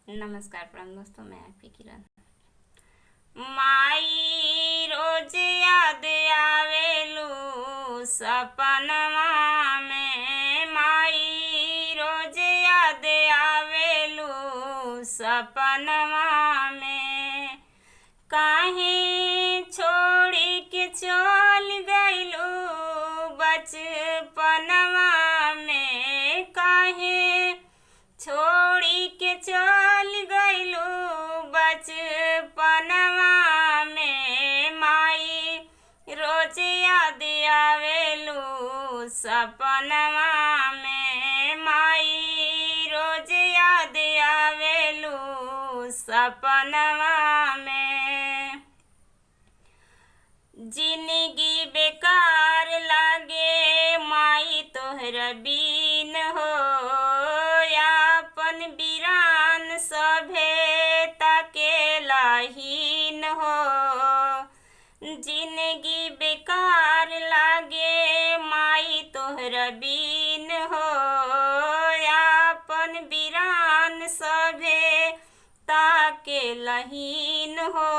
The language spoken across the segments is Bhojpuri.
नमस्कार प्रणाम दोस्तों, मैं आपकी किरण। माई रोज याद आवेलू सपनवा में, माई रोज याद आवेलू सपनवा में। काहे छोड़ी के चल गइलू बचपनवा में, काहे छोड़ी के चल गइलू बचपनवा में। माई रोज याद आवेलू सपनवा में, माई रोज याद आवेलू सपनवा में। जिंदगी बेकार लागे माई तोहरा बिन हो, यापन वीरान सभे ताकेलाहीन हो। जिंदगी बेकार लागे माई तोहरा बिन हो, यापन वीरान सभे ताकेलाहीन हो।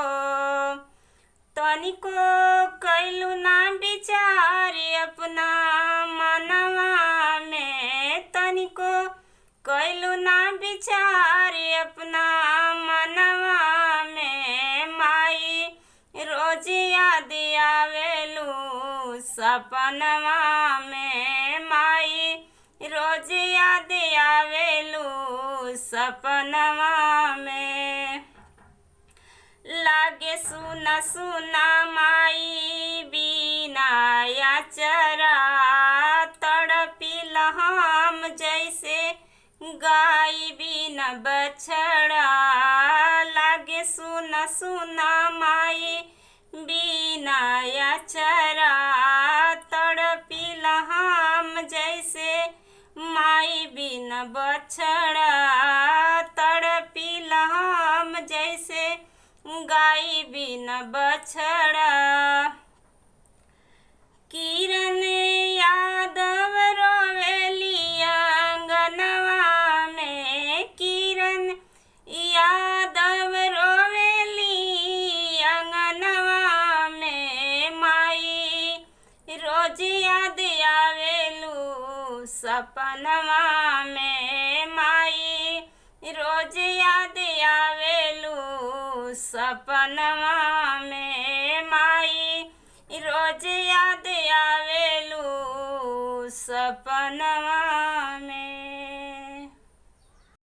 तनिको कैलू ना विचार अपना मनवा में, तनिको कैलू ना विचार अपना मनवा में। माई रोज याद आवेलू सपनवा में, माई रोज याद आवेलू सपनवा में। लागे सुना सुना माई बिना याचरा, तड़पिला हम जैसे गाय बिना बछड़ा। लागे सुना सुना माई बिना याचरा, तड़पिला हम जैसे माई बिना बछड़ा। तड़पिला हम जैसे गाय बिना बछड़ा। किरण यादव रोवेली आंगनवा में, किरण यादव रोवेली आंगनवा में। माई रोज याद आवेलू सपनवा में, माई रोज याद आवेलू सपनवा में। माई रोज याद आवेलू सपनवा